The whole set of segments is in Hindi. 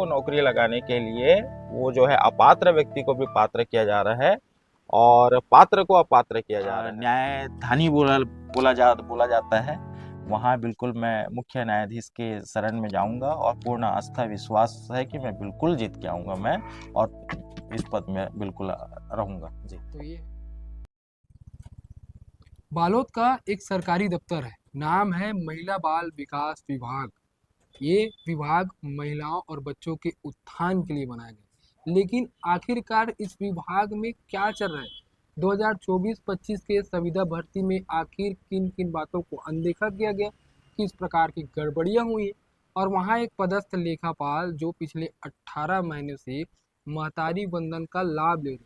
को नौकरी लगाने के लिए वो जो है अपात्र व्यक्ति को भी पात्र किया जा रहा है और पात्र को अपात्र किया जा रहा है। न्यायधानी बोला जाता है। वहाँ बिल्कुल मैं मुख्य न्यायाधीश के शरण में जाऊंगा और पूर्ण आस्था विश्वास है कि मैं बिल्कुल जीत के आऊंगा मैं, और इस पद में बिल्कुल रहूंगा जी। तो ये बालोद का एक सरकारी दफ्तर है, नाम है महिला बाल विकास विभाग। ये विभाग महिलाओं और बच्चों के उत्थान के लिए बनाया गया, लेकिन आखिरकार इस विभाग में क्या चल रहा है? 2024-25 के संविदा भर्ती में आखिर किन किन बातों को अनदेखा किया गया, किस प्रकार की गड़बड़ियां हुई, और वहाँ एक पदस्थ लेखापाल जो पिछले 18 महीने से महतारी बंधन का लाभ ले रहे,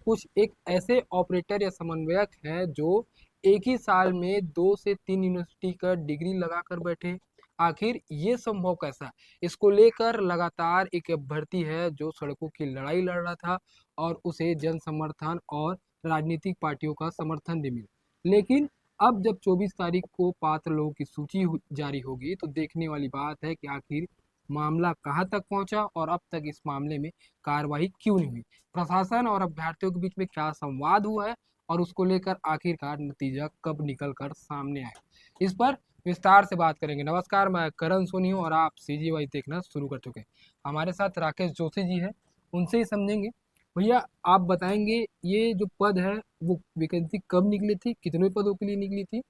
कुछ एक ऐसे ऑपरेटर या समन्वयक हैं जो एक ही साल में 2 से 3 यूनिवर्सिटी का डिग्री लगा कर बैठे। आखिर ये संभव कैसा है? इसको लेकर लगातार एक अभ्यर्थी है जो सड़कों की लड़ाई लड़ रहा था और उसे जन समर्थन और राजनीतिक पार्टियों का समर्थन भी मिला। लेकिन अब जब 24 तारीख को पात्र लोगों की सूची जारी होगी तो देखने वाली बात है कि आखिर मामला कहाँ तक पहुंचा और अब तक इस मामले में कार्रवाई क्यों नहीं हुई, प्रशासन और अभ्यर्थियों के बीच में क्या संवाद हुआ है और उसको लेकर आखिरकार नतीजा कब निकल कर सामने आए, इस पर विस्तार से बात करेंगे। नमस्कार, मैं करण सोनी हूँ और आप CGY देखना शुरू कर चुके हैं। हमारे साथ राकेश जोशी जी है, उनसे ही समझेंगे। भैया आप बताएंगे ये जो पद है वो वैकेंसी कब निकली थी, कितने पदों के लिए निकली थी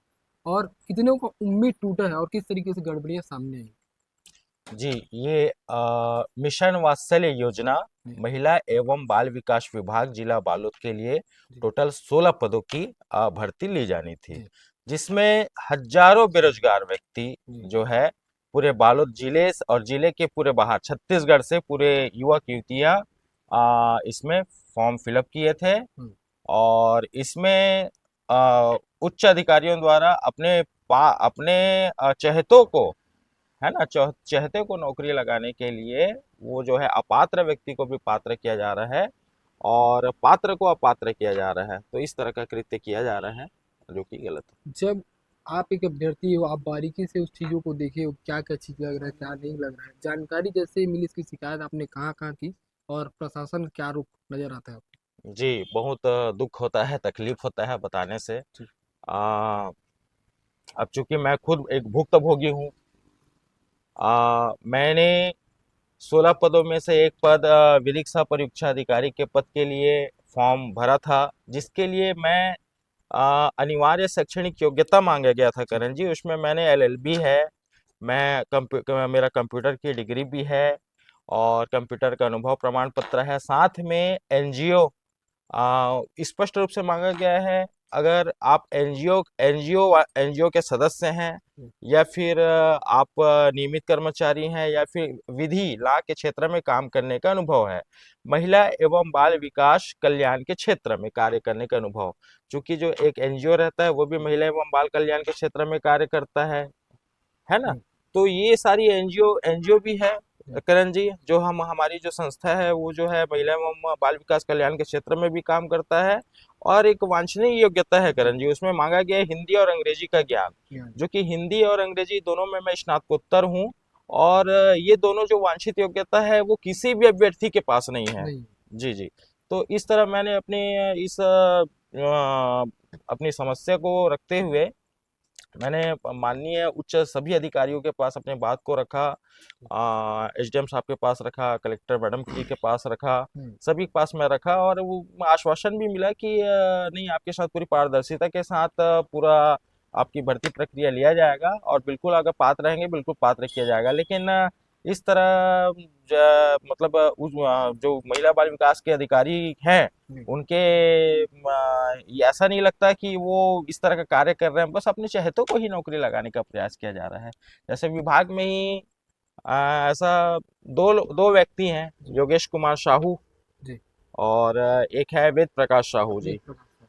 और कितनों का उम्मीद टूटा है और किस तरीके से गड़बड़ियाँ सामने आई? जी, ये मिशन वात्सल्य योजना महिला एवं बाल विकास विभाग जिला बालोद के लिए टोटल 16 पदों की भर्ती ली जानी थी, जिसमें हजारों बेरोजगार व्यक्ति जो है पूरे बालोद जिले और जिले के पूरे बाहर छत्तीसगढ़ से पूरे युवक युवतियां इसमें फॉर्म फिलअप किए थे और इसमें उच्च अधिकारियों द्वारा अपने चहेतों को, है ना, चहेते को नौकरी लगाने के लिए वो जो है अपात्र व्यक्ति को भी पात्र किया जा रहा है और पात्र को अपात्र किया जा रहा है। तो इस तरह का कृत्य किया जा रहा है जो कि गलत है। जब आप एक अभ्यर्थी हो, आप बारीकी से उस चीज़ों को देखे हो, क्या क्या चीज़ लग रहा है, क्या नहीं लग रहा है, जानकारी जैसे मिली, इसकी शिकायत आपने कहाँ कहाँ की और प्रशासन क्या रुख नजर आता है आपको? जी, बहुत दुख होता है, तकलीफ होता है बताने से। जी। अब चूंकि मैं खुद एक भुक्तभोगी हूँ, मैंने 16 पदों में से एक पद विधिक सह परीक्षा अधिकारी के पद के लिए फॉर्म भरा था, जिसके लिए मैं अनिवार्य शैक्षणिक योग्यता मांगा गया था करण जी। उसमें मैंने LLB है, मेरा कंप्यूटर की डिग्री भी है और कंप्यूटर का अनुभव प्रमाण पत्र है, साथ में NGO स्पष्ट रूप से मांगा गया है। अगर आप एनजीओ के सदस्य हैं या फिर आप नियमित कर्मचारी हैं या फिर विधि ला के क्षेत्र में काम करने का अनुभव है, महिला एवं बाल विकास कल्याण के क्षेत्र में कार्य करने का अनुभव, क्योंकि जो एक NGO रहता है वो भी महिला एवं बाल कल्याण के क्षेत्र में कार्य करता है ना। तो ये सारी एनजीओ भी है करण जी। जो हमारी जो संस्था है वो जो है महिला एवं बाल विकास कल्याण के क्षेत्र में भी काम करता है। और एक वांछनीय योग्यता है करण जी, उसमें मांगा गया है हिंदी और अंग्रेजी का ज्ञान, जो कि हिंदी और अंग्रेजी दोनों में मैं स्नातकोत्तर हूँ। और ये दोनों जो वांछित योग्यता है वो किसी भी अभ्यर्थी के पास नहीं है। जी जी। तो इस तरह मैंने अपनी समस्या को रखते हुए मैंने माननीय उच्च सभी अधिकारियों के पास अपने बात को रखा, SDM साहब के पास रखा, कलेक्टर मैडम जी के पास रखा, सभी के पास मैं रखा और वो आश्वासन भी मिला कि नहीं, आपके साथ पूरी पारदर्शिता के साथ पूरा आपकी भर्ती प्रक्रिया लिया जाएगा और बिल्कुल अगर पात्र रहेंगे बिल्कुल पात्र किया जाएगा। लेकिन इस तरह मतलब जो महिला बाल विकास के अधिकारी हैं उनके ये ऐसा नहीं लगता कि वो इस तरह का कार्य कर रहे हैं, बस अपने चहेतों को ही नौकरी लगाने का प्रयास किया जा रहा है। जैसे विभाग में ही ऐसा दो व्यक्ति हैं, योगेश कुमार साहू जी। और एक है वेद प्रकाश साहू जी।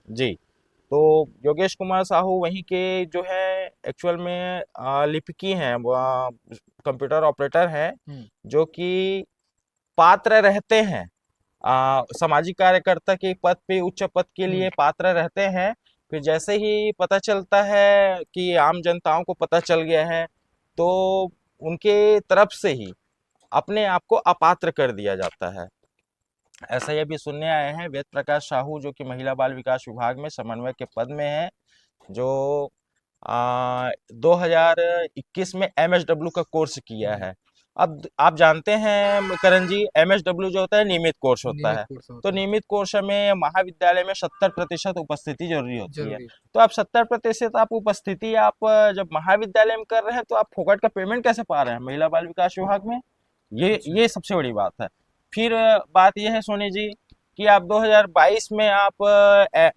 जी। तो योगेश कुमार साहू वहीं के जो है एक्चुअल में लिपिकी हैं, कंप्यूटर ऑपरेटर हैं, जो कि पात्र रहते हैं, सामाजिक कार्यकर्ता के पद पे, उच्च पद के लिए पात्र रहते हैं। फिर जैसे ही पता चलता है कि आम जनताओं को पता चल गया है तो उनके तरफ से ही अपने आप को अपात्र कर दिया जाता है। ऐसा ये भी सुनने आए हैं वेद प्रकाश साहू जो कि महिला बाल विकास विभाग में समन्वय के पद में है, जो 2021 में एमएसडब्ल्यू का कोर्स किया जी है। अब आप जानते हैं करण जी, एमएसडब्ल्यू जो होता है नियमित कोर्स होता नियमित है। कोर्स तो होता है। नियमित कोर्स में महाविद्यालय में 70% उपस्थिति जरूरी होती है। जरूरी। तो आप 70% आप उपस्थिति आप जब महाविद्यालय में कर रहे हैं तो आप फोकट का पेमेंट कैसे पा रहे हैं महिला बाल विकास विभाग में? ये अच्छा। ये सबसे बड़ी बात है। फिर बात यह है सोनी जी कि आप 2022 में आप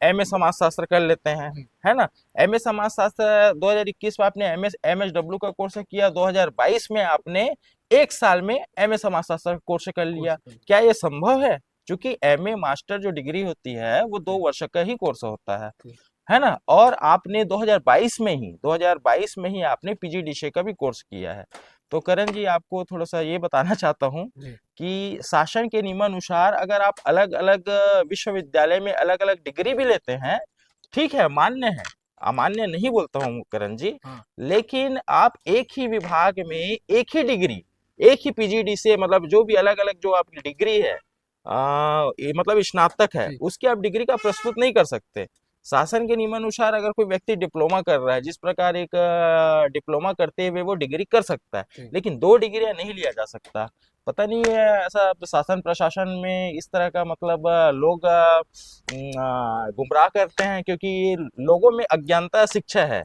एमए समाजशास्त्र कर लेते हैं, जी है ना? एमए समाजशास्त्र 2021 में आपने एमएसडब्ल्यू का कोर्स किया, 2022 में आपने एक साल में एमए समाजशास्त्र का कोर्स कर कोर्स लिया। कर लिया। क्या ये संभव है? क्योंकि एमए मास्टर जो डिग्री होती है वो 2 वर्ष का ही कोर्स होता जी है ना? और आपने 2022 में ही आपने पीजीडीसीए का भी कोर्स किया है। तो करण जी आपको थोड़ा सा ये बताना चाहता हूँ जी कि शासन के नियमानुसार अगर आप अलग अलग विश्वविद्यालय में अलग अलग डिग्री भी लेते हैं, ठीक है, मान्य है, अमान्य नहीं बोलता हूँ करण जी, हाँ। लेकिन आप एक ही विभाग में एक ही डिग्री, एक ही पीजीडीसीए मतलब जो भी अलग अलग जो आपकी डिग्री है, ये मतलब स्नातक है, जी उसकी आप डिग्री का प्रस्तुत नहीं कर सकते। शासन के नियमानुसार अगर कोई व्यक्ति डिप्लोमा कर रहा है, जिस प्रकार एक डिप्लोमा करते हुए वो डिग्री कर सकता है, जी लेकिन 2 डिग्रियां नहीं लिया जा सकता। पता नहीं है ऐसा शासन प्रशासन में इस तरह का मतलब लोग गुमराह करते हैं, क्योंकि ये लोगों में अज्ञानता शिक्षा है।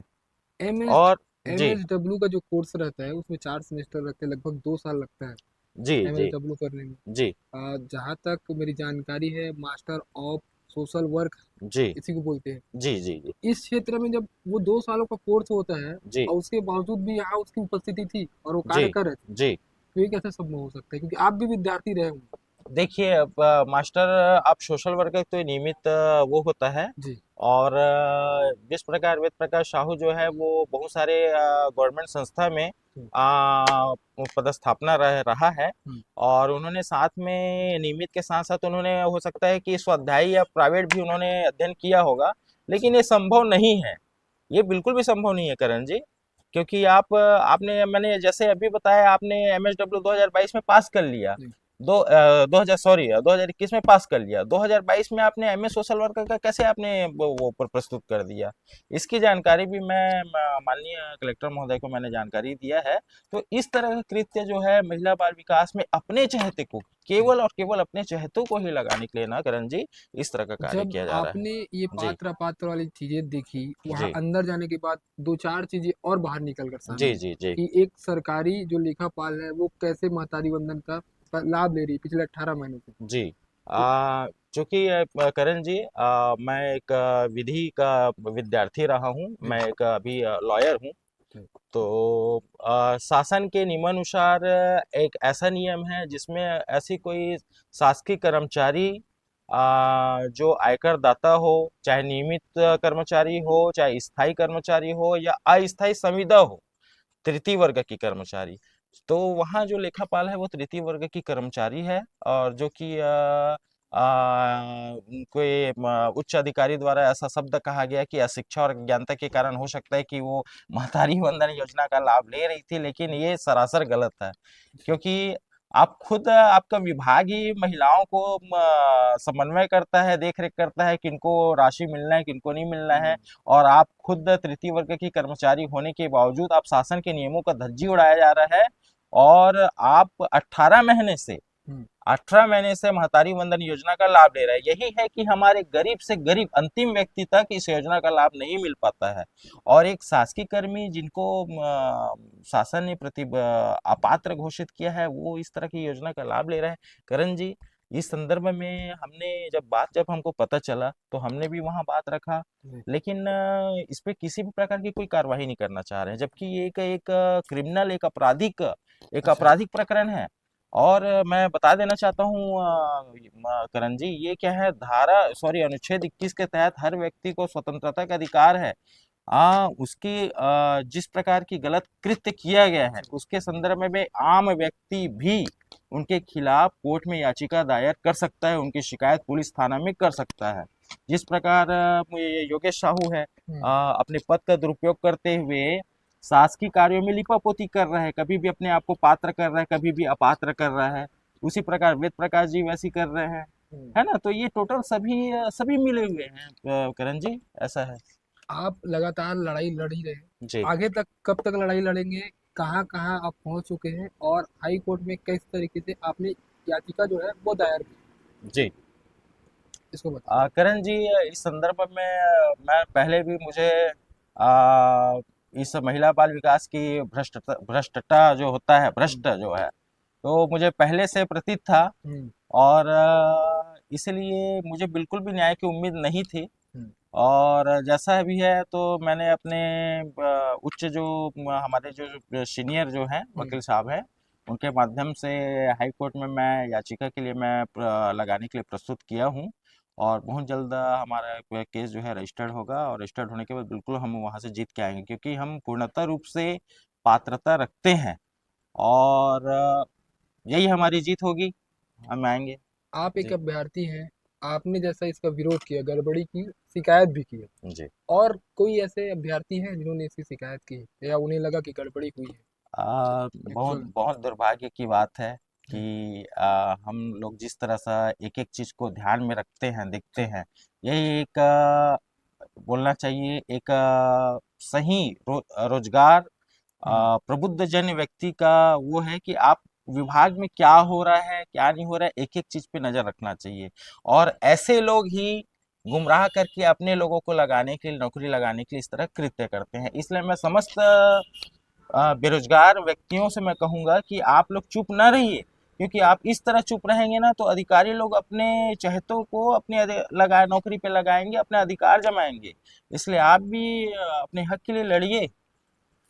एम एस और एम जी एस डब्ल्यू का जो कोर्स रहता है उसमें 4 सेमेस्टर लगते हैं, लगभग 2 साल लगता है जी एम एस जी डब्ल्यू करने में। जी जहाँ तक मेरी जानकारी है, मास्टर ऑफ सोशल वर्क जी इसी को बोलते हैं। जी जी जी इस क्षेत्र में जब वो 2 सालों का कोर्स होता है जी और उसके बावजूद भी यहाँ उसकी उपस्थिति थी और वो जी कार्य कर रहे थे, जी तो ये कैसे संभव हो सकता है? क्योंकि आप भी विद्यार्थी रहे होंगे। देखिए, अब मास्टर आप सोशल वर्कर तो ये नियमित वो होता है। जी और जिस प्रकार वेद प्रकाश साहू जो है वो बहुत सारे गवर्नमेंट संस्था में जी पदस्थापना रहा है। हम्म, और उन्होंने साथ में नियमित के साथ साथ उन्होंने हो सकता है कि स्वाध्यायी या प्राइवेट भी उन्होंने अध्ययन किया होगा, अच्छा। लेकिन ये संभव नहीं है। ये बिल्कुल भी संभव नहीं है करण जी, क्योंकि आपने मैंने जैसे अभी बताया, आपने एमएसडब्ल्यू 2022 में पास कर लिया, जी 2021 में पास कर लिया, 2022 में आपने एमए सोशल वर्कर का कैसे आपने वो प्रस्तुत कर दिया? इसकी जानकारी भी मैं माननीय कलेक्टर महोदय को मैंने जानकारी दिया है। तो इस तरह का कृत्य जो है महिला बाल विकास में अपने चहेते को, जी केवल और केवल अपने चहेतों को ही लगाने के लिए ना करण जी, इस तरह का कार्य जब किया जा रहा है। आपने ये जी पात्र अपात्र वाली चीजें देखी, वहां जी अंदर जाने के बाद दो चार चीजें और बाहर निकल कर जी सामने आई जी जी कि एक सरकारी जो लेखापाल है वो कैसे महतारी वंदन का लाभ ले रही है पिछले 18 महीने से। जी तो चूंकि करण जी, मैं एक विधि का विद्यार्थी रहा हूँ, जी मैं एक अभी लॉयर हूँ। जी तो शासन के नियमानुसार एक ऐसा नियम है जिसमें ऐसी कोई शासकीय कर्मचारी जो आयकर दाता हो, चाहे नियमित कर्मचारी हो, चाहे स्थायी कर्मचारी हो या अस्थायी संविदा हो, तृतीय वर्ग की कर्मचारी, तो वहाँ जो लेखापाल है वो तृतीय वर्ग की कर्मचारी है। और जो कि कोई उच्च अधिकारी द्वारा ऐसा शब्द कहा गया कि अशिक्षा और अज्ञानता के कारण हो सकता है कि वो महतारी वंदन योजना का लाभ ले रही थी, लेकिन ये सरासर गलत है। अच्छा। क्योंकि आप खुद आपका विभाग ही महिलाओं को समन्वय करता है, देख रेख करता है किनको राशि मिलना है किनको नहीं मिलना है। और आप खुद तृतीय वर्ग की कर्मचारी होने के बावजूद आप शासन के नियमों का धज्जी उड़ाया जा रहा है। और आप 18 महीने से महतारी वंदन योजना का लाभ ले रहे हैं। यही है कि हमारे गरीब से गरीब अंतिम व्यक्ति तक इस योजना का लाभ नहीं मिल पाता है। और एक शासकीय कर्मी जिनको शासन ने अपात्र घोषित किया है, वो इस तरह की योजना का लाभ ले रहे हैं। करण जी, इस संदर्भ में जब हमको पता चला तो हमने भी वहां बात रखा, जी लेकिन इस पे किसी भी प्रकार की कोई कार्रवाई नहीं करना चाह रहे हैं, जबकि ये एक एक क्रिमिनल एक अच्छा। आपराधिक प्रकरण है। और मैं बता देना चाहता हूँ करण जी, ये क्या है, अनुच्छेद 21 के तहत हर व्यक्ति को स्वतंत्रता का अधिकार है। उसकी जिस प्रकार की गलत कृत्य किया गया है उसके संदर्भ में आम व्यक्ति भी उनके खिलाफ कोर्ट में याचिका दायर कर सकता है, उनकी शिकायत पुलिस थाना में कर सकता है। जिस प्रकार ये योगेश साहू है, हम्म अपने पद का दुरुपयोग करते हुए शासकीय कार्यों में लिपापोती कर रहा है, कभी भी अपने आप को पात्र कर रहा है, कभी भी अपात्र कर रहा है। उसी प्रकार वेद प्रकाश जी वैसी कर रहे हैं, है ना। तो ये टोटल सभी मिले हुए हैं करण जी, ऐसा है। आप लगातार लड़ाई लड़ ही रहे हैं, जी आगे तक कब तक लड़ाई लड़ेंगे? कहाँ कहाँ आप पहुँच चुके हैं और हाई कोर्ट में किस तरीके से आपने याचिका जो है वो दायर की, जी। इसको बताइए। करण जी, इस संदर्भ में मैं पहले भी मुझे आ, इस महिला बाल विकास की भ्रष्टता जो होता है, हम्म, भ्रष्ट जो है, तो मुझे पहले से प्रतीत था। हम्म, और इसलिए मुझे बिल्कुल भी न्याय की उम्मीद नहीं थी। हम्म, और जैसा भी है तो मैंने अपने उच्च जो हमारे जो सीनियर जो हैं हम्म, वकील साहब हैं, उनके माध्यम से हाई कोर्ट में मैं याचिका के लिए मैं लगाने के लिए प्रस्तुत किया हूँ। और बहुत जल्द हमारा केस जो है रजिस्टर्ड होगा, और रजिस्टर्ड होने के बाद बिल्कुल हम वहाँ से जीत के आएंगे, क्योंकि हम पूर्णतः रूप से पात्रता रखते हैं। और यही हमारी जीत होगी, हम आएंगे। आप एक जी अभ्यर्थी हैं, आपने जैसा इसका विरोध किया, गड़बड़ी की, शिकायत भी की है, जी। और कोई ऐसे अभ्यर्थी हैं जिन्होंने इसकी शिकायत की है या उन्हें लगा कि गड़बड़ी हुई है बहुत एक्चुअल? बहुत दुर्भाग्य की बात है कि हम लोग जिस तरह से एक एक चीज को ध्यान में रखते हैं, देखते हैं, यही एक बोलना चाहिए एक सही रोजगार प्रबुद्ध जन व्यक्ति का वो है कि आप विभाग में क्या हो रहा है, क्या नहीं हो रहा है, एक एक चीज पे नजर रखना चाहिए। और ऐसे लोग ही गुमराह करके अपने लोगों को लगाने के लिए, नौकरी लगाने के लिए इस तरह कृत्य करते हैं। इसलिए मैं समस्त बेरोजगार व्यक्तियों से मैं कहूंगा कि आप लोग चुप ना रहिए, क्योंकि आप इस तरह चुप रहेंगे ना तो अधिकारी लोग अपने चहेतों को अपने लगाए नौकरी पे लगाएंगे, अपने अधिकार जमाएंगे। इसलिए आप भी अपने हक के लिए लड़िए।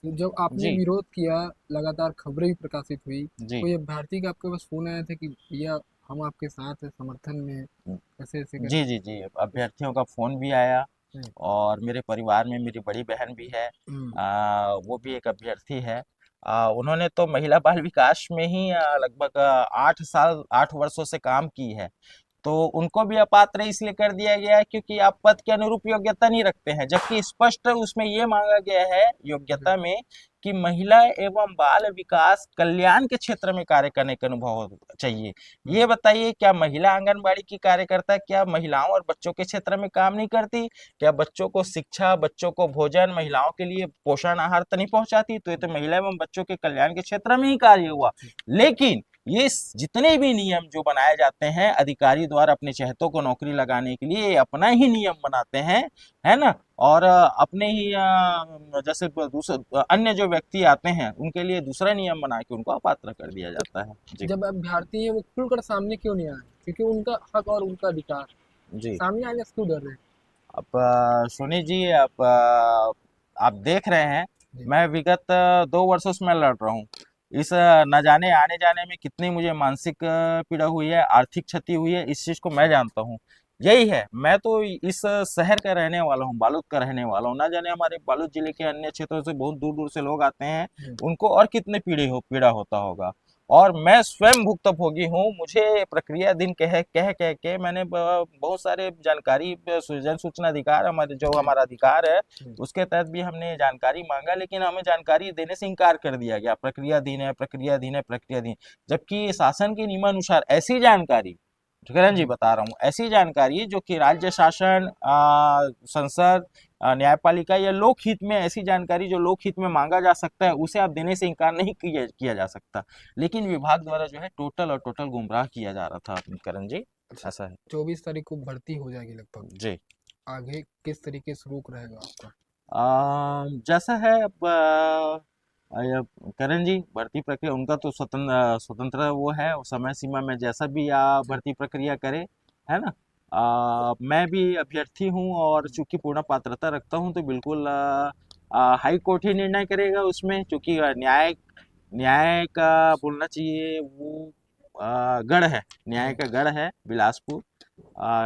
जब आपने जी विरोध किया, लगातार खबरें भी प्रकाशित हुई, जी कोई अभ्यर्थी का आपके पास फोन आया था कि भैया हम आपके साथ हैं, समर्थन में हैं, ऐसे ऐसे जी करके जी जी, कुछ? अभ्यर्थियों का फोन भी आया। हम्म, और मेरे परिवार में मेरी बड़ी बहन भी है, हम्म, वो भी एक अभ्यर्थी है। उन्होंने तो महिला बाल विकास में ही लगभग 8 साल 8 वर्षों से काम की है। तो उनको भी अपात्र इसलिए कर दिया गया है क्योंकि आप पद के अनुरूप योग्यता नहीं रखते हैं, जबकि स्पष्ट उसमें ये मांगा गया है हम्म, योग्यता में कि महिला एवं बाल विकास कल्याण के क्षेत्र में कार्य करने का अनुभव चाहिए। हम्म, ये बताइए, क्या महिला आंगनबाड़ी की कार्यकर्ता क्या महिलाओं और बच्चों के क्षेत्र में काम नहीं करती? क्या बच्चों को शिक्षा, बच्चों को भोजन, महिलाओं के लिए पोषण आहार तो नहीं पहुंचाती? तो ये तो महिला एवं बच्चों के कल्याण के क्षेत्र में ही कार्य हुआ। लेकिन ये जितने भी नियम जो बनाए जाते हैं अधिकारी द्वारा अपने चहेतों को नौकरी लगाने के लिए, ये अपना ही नियम बनाते हैं, है ना। और अपने ही जैसे दूसरे अन्य जो व्यक्ति आते हैं उनके लिए दूसरा नियम बना के उनको अपात्र कर दिया तो जाता है। जी जब अभ्यर्थी है वो खुलकर सामने क्यों नहीं आए? क्योंकि उनका हक और उनका अधिकार, जी। सामने आने से क्यों डर रहे हैं? अब सुनी जी, अब आप देख रहे हैं, जी, मैं विगत 2 वर्षों से मैं लड़ रहा हूँ। इस न जाने आने जाने में कितनी मुझे मानसिक पीड़ा हुई है, आर्थिक क्षति हुई है, इस चीज को मैं जानता हूँ। यही है, मैं तो इस शहर का रहने वाला हूँ, बालूद का रहने वाला हूँ। ना जाने हमारे बालूद जिले के अन्य क्षेत्रों से बहुत दूर दूर से लोग आते हैं, जी, उनको और कितने पीड़ा होता होगा। और मैं स्वयं भुक्तभोगी हूँ। मुझे प्रक्रिया दिन कह कह कह के मैंने बहुत सारे जानकारी जन सूचना अधिकार, हमारे जो जी, हमारा अधिकार है जी, उसके तहत भी हमने जानकारी मांगा, लेकिन हमें जानकारी देने से इनकार कर दिया गया। प्रक्रिया दिन है, प्रक्रिया दिन है, प्रक्रिया दिन। जबकि शासन के नियमानुसार ऐसी जानकारी, किरण जी जी, बता रहा हूँ, ऐसी जानकारी जो कि राज्य शासन, संसद, न्यायपालिका या लोकहित में, ऐसी जानकारी जो लोकहित में मांगा जा सकता है उसे आप देने से इनकार नहीं किया जा सकता। लेकिन विभाग द्वारा जो है टोटल और टोटल गुमराह किया जा रहा था करण जी, अच्छा। ऐसा है। 24 तारीख को भर्ती हो जाएगी लगभग, जी। आगे किस तरीके से रुख रहेगा आपका? जैसा है अब करण जी, भर्ती प्रक्रिया उनका तो स्वतंत्र स्वतंत्र वो है, वो समय सीमा में जैसा भी जी, भर्ती प्रक्रिया करे, है ना। मैं भी अभ्यर्थी हूँ और चूंकि पूर्ण पात्रता रखता हूँ तो बिल्कुल हाई कोर्ट ही निर्णय करेगा उसमें, क्योंकि न्याय न्याय का बोलना चाहिए वो गढ़ है, न्याय जी, का गढ़ है बिलासपुर।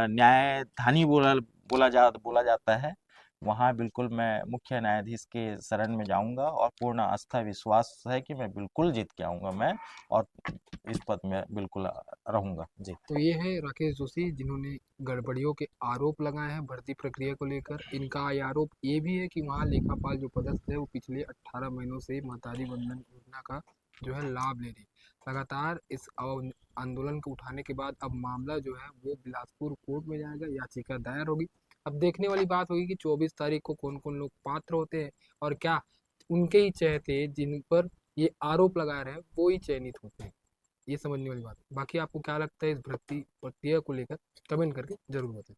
न्याय धानी बोला बोला जाता है। वहाँ बिल्कुल मैं मुख्य न्यायाधीश के शरण में जाऊंगा और पूर्ण आस्था विश्वास है कि मैं बिल्कुल जीत के आऊंगा मैं, और इस पद में बिल्कुल रहूंगा जी। तो ये है राकेश जोशी, जिन्होंने गड़बड़ियों के आरोप लगाए हैं भर्ती प्रक्रिया को लेकर। इनका ये आरोप ये भी है कि वहाँ लेखापाल जो पदस्थ है वो पिछले 18 महीनों से महतारी वंदन योजना का जो है लाभ ले रही है। लगातार इस आंदोलन को उठाने के बाद अब मामला जो है वो बिलासपुर कोर्ट में जाएगा, याचिका दायर होगी। अब देखने वाली बात होगी कि 24 तारीख को कौन कौन लोग पात्र होते हैं, और क्या उनके ही चहेते जिन पर ये आरोप लगा रहे हैं वो ही चयनित होते हैं। ये समझने वाली बात है। बाकी आपको क्या लगता है इस भर्ती प्रक्रिया को लेकर, कमेंट करके जरूर बताएं।